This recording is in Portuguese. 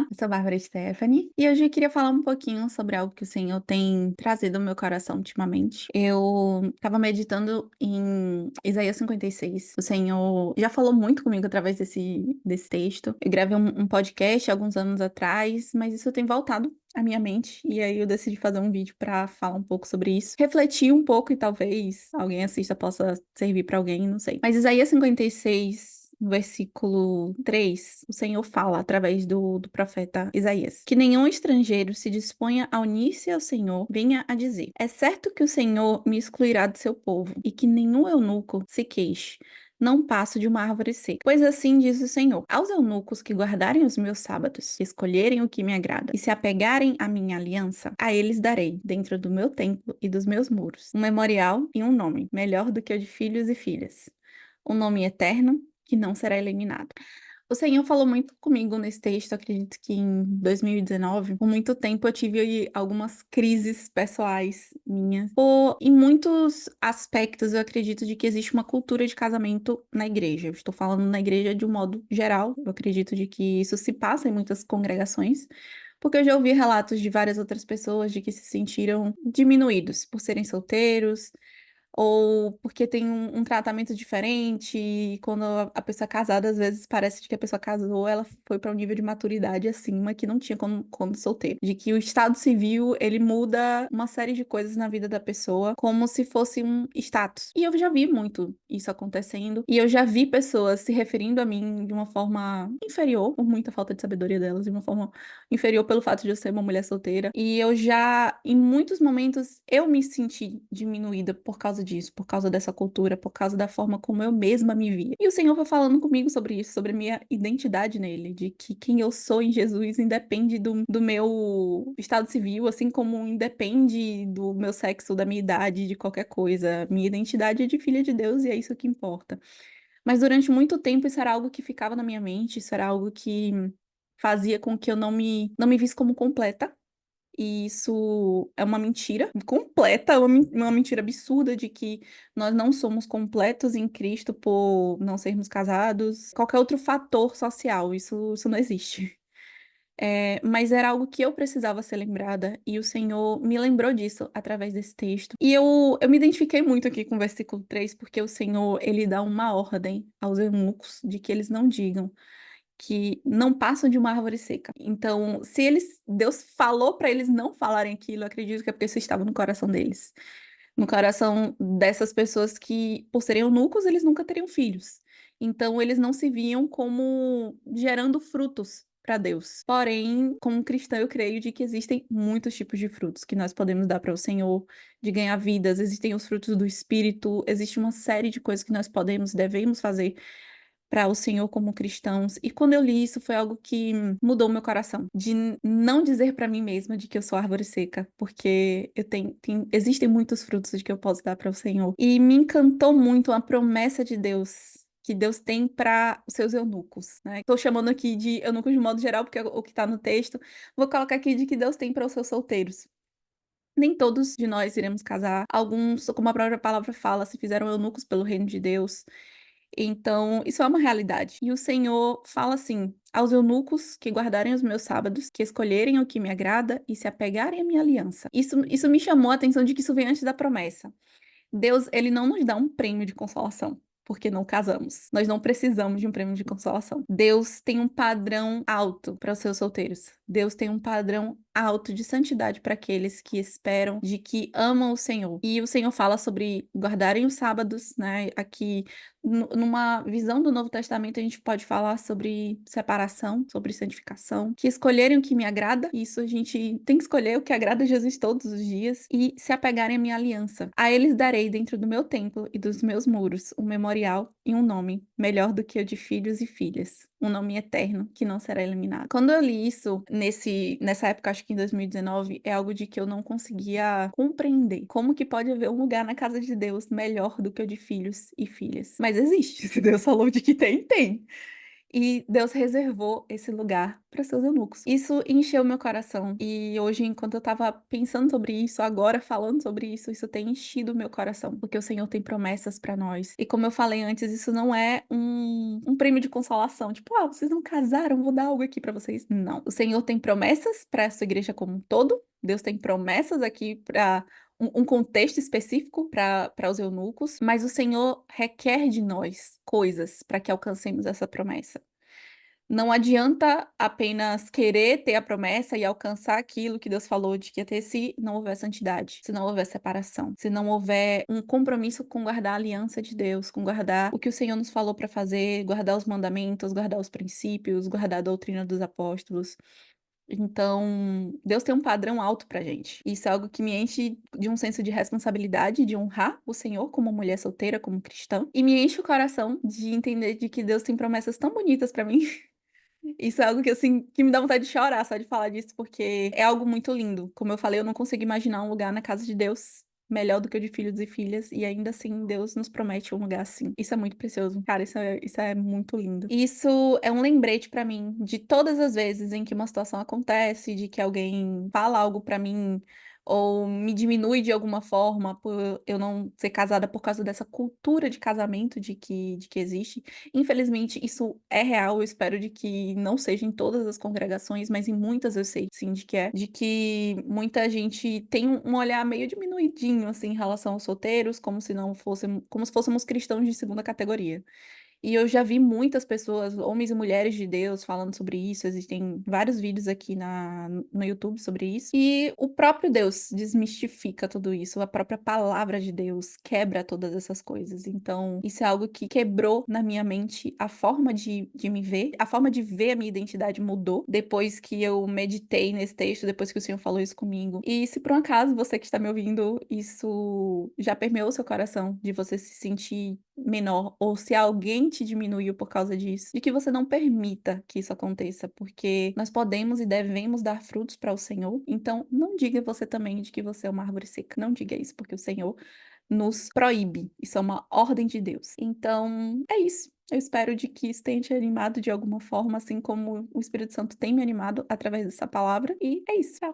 Olá, eu sou a Bárbara Stephanie e hoje eu queria falar um pouquinho sobre algo que o Senhor tem trazido ao meu coração ultimamente. Eu estava meditando em Isaías 56. O Senhor já falou muito comigo através desse texto. Eu gravei um podcast alguns anos atrás, mas isso tem voltado à minha mente e aí eu decidi fazer um vídeo para falar um pouco sobre isso. Refletir um pouco e talvez alguém assista possa servir para alguém, não sei. Mas Isaías 56. No versículo 3, o Senhor fala através do profeta Isaías: que nenhum estrangeiro se disponha a unir-se ao Senhor, venha a dizer: é certo que o Senhor me excluirá do seu povo, e que nenhum eunuco se queixe. Não passo de uma árvore seca. Pois assim diz o Senhor: aos eunucos que guardarem os meus sábados, que escolherem o que me agrada, e se apegarem à minha aliança, a eles darei, dentro do meu templo e dos meus muros, um memorial e um nome, melhor do que o de filhos e filhas. Um nome eterno que não será eliminado. O Senhor falou muito comigo nesse texto, acredito que em 2019. Por muito tempo eu tive algumas crises pessoais minhas. Em muitos aspectos eu acredito de que existe uma cultura de casamento na igreja. Eu estou falando na igreja de um modo geral. Eu acredito de que isso se passa em muitas congregações. Porque eu já ouvi relatos de várias outras pessoas de que se sentiram diminuídos por serem solteiros, ou porque tem um tratamento diferente, e quando a pessoa é casada, às vezes parece que a pessoa casou, ela foi para um nível de maturidade acima que não tinha quando solteiro. De que o estado civil, ele muda uma série de coisas na vida da pessoa, como se fosse um status. E eu já vi muito isso acontecendo, e eu já vi pessoas se referindo a mim de uma forma inferior, por muita falta de sabedoria delas, de uma forma inferior pelo fato de eu ser uma mulher solteira. E eu já, em muitos momentos, eu me senti diminuída por causa disso, por causa dessa cultura, por causa da forma como eu mesma me via. E o Senhor foi falando comigo sobre isso, sobre a minha identidade nele, de que quem eu sou em Jesus independe do meu estado civil, assim como independe do meu sexo, da minha idade, de qualquer coisa. Minha identidade é de filha de Deus e é isso que importa. Mas durante muito tempo isso era algo que ficava na minha mente, isso era algo que fazia com que eu não me visse como completa. E isso é uma mentira completa, uma mentira absurda de que nós não somos completos em Cristo por não sermos casados, qualquer outro fator social, isso não existe. Mas era algo que eu precisava ser lembrada, e o Senhor me lembrou disso através desse texto. E eu me identifiquei muito aqui com o versículo 3, porque o Senhor, ele dá uma ordem aos eunucos de que eles não digam que não passam de uma árvore seca. Então, se Deus falou para eles não falarem aquilo, eu acredito que é porque isso estava no coração deles. No coração dessas pessoas que, por serem eunucos, eles nunca teriam filhos. Então, eles não se viam como gerando frutos para Deus. Porém, como cristã, eu creio de que existem muitos tipos de frutos que nós podemos dar para o Senhor, de ganhar vidas. Existem os frutos do Espírito, existe uma série de coisas que nós podemos, devemos fazer para o Senhor como cristãos. E quando eu li isso, foi algo que mudou meu coração, de não dizer para mim mesma de que eu sou árvore seca, porque existem muitos frutos de que eu posso dar para o Senhor. E me encantou muito a promessa de Deus. Que Deus tem para os seus eunucos, né? Estou chamando aqui de eunucos de modo geral, porque é o que está no texto. Vou colocar aqui de que Deus tem para os seus solteiros. Nem todos de nós iremos casar. Alguns, como a própria palavra fala, se fizeram eunucos pelo reino de Deus. Então, isso é uma realidade. E o Senhor fala assim: aos eunucos que guardarem os meus sábados, que escolherem o que me agrada e se apegarem à minha aliança. Isso me chamou a atenção de que isso vem antes da promessa. Deus, ele não nos dá um prêmio de consolação, porque não casamos. Nós não precisamos de um prêmio de consolação. Deus tem um padrão alto para os seus solteiros. Deus tem um padrão alto de santidade para aqueles que esperam, de que amam o Senhor. E o Senhor fala sobre guardarem os sábados, né? Aqui, numa visão do Novo Testamento, a gente pode falar sobre separação, sobre santificação, que escolherem o que me agrada. Isso a gente tem que escolher o que agrada a Jesus todos os dias e se apegarem à minha aliança. A eles darei dentro do meu templo e dos meus muros um memorial e um nome melhor do que o de filhos e filhas, um nome eterno que não será eliminado. Quando eu li isso nessa época, acho que em 2019, é algo de que eu não conseguia compreender. Como que pode haver um lugar na casa de Deus melhor do que o de filhos e filhas? Mas existe. Se Deus falou de que tem, tem. E Deus reservou esse lugar para seus eunucos. Isso encheu meu coração. E hoje, enquanto eu estava pensando sobre isso, agora falando sobre isso tem enchido o meu coração, porque o Senhor tem promessas para nós. E como eu falei antes, isso não é um prêmio de consolação, tipo, ah, vocês não casaram, vou dar algo aqui para vocês. Não. O Senhor tem promessas para essa igreja como um todo. Deus tem promessas aqui para um contexto específico para os eunucos, mas o Senhor requer de nós coisas para que alcancemos essa promessa. Não adianta apenas querer ter a promessa e alcançar aquilo que Deus falou de que ia ter, se não houver santidade, se não houver separação, se não houver um compromisso com guardar a aliança de Deus, com guardar o que o Senhor nos falou para fazer, guardar os mandamentos, guardar os princípios, guardar a doutrina dos apóstolos. Então, Deus tem um padrão alto pra gente. Isso é algo que me enche de um senso de responsabilidade, de honrar o Senhor como mulher solteira, como cristã, e me enche o coração de entender de que Deus tem promessas tão bonitas pra mim. Isso é algo que, assim, que me dá vontade de chorar só de falar disso, porque é algo muito lindo. Como eu falei, eu não consigo imaginar um lugar na casa de Deus melhor do que o de filhos e filhas, e ainda assim Deus nos promete um lugar assim. Isso é muito precioso. Cara, isso é muito lindo. Isso é um lembrete pra mim de todas as vezes em que uma situação acontece, de que alguém fala algo pra mim ou me diminui de alguma forma por eu não ser casada por causa dessa cultura de casamento de que existe. Infelizmente, isso é real, eu espero de que não seja em todas as congregações, mas em muitas eu sei sim de que é. De que muita gente tem um olhar meio diminuidinho, assim, em relação aos solteiros, como se não fossem, como se fôssemos cristãos de segunda categoria. E eu já vi muitas pessoas, homens e mulheres de Deus, falando sobre isso. Existem vários vídeos aqui no YouTube sobre isso. E o próprio Deus desmistifica tudo isso. A própria palavra de Deus quebra todas essas coisas. Então, isso é algo que quebrou na minha mente a forma de me ver. A forma de ver a minha identidade mudou depois que eu meditei nesse texto, depois que o Senhor falou isso comigo. E se por um acaso você que está me ouvindo, isso já permeou o seu coração, de você se sentir menor, ou se alguém te diminuiu por causa disso, de que você não permita que isso aconteça, porque nós podemos e devemos dar frutos para o Senhor. Então, não diga você também de que você é uma árvore seca. Não diga isso, porque o Senhor nos proíbe. Isso é uma ordem de Deus. Então, é isso. Eu espero de que isso tenha te animado de alguma forma, assim como o Espírito Santo tem me animado através dessa palavra. E é isso. Tchau.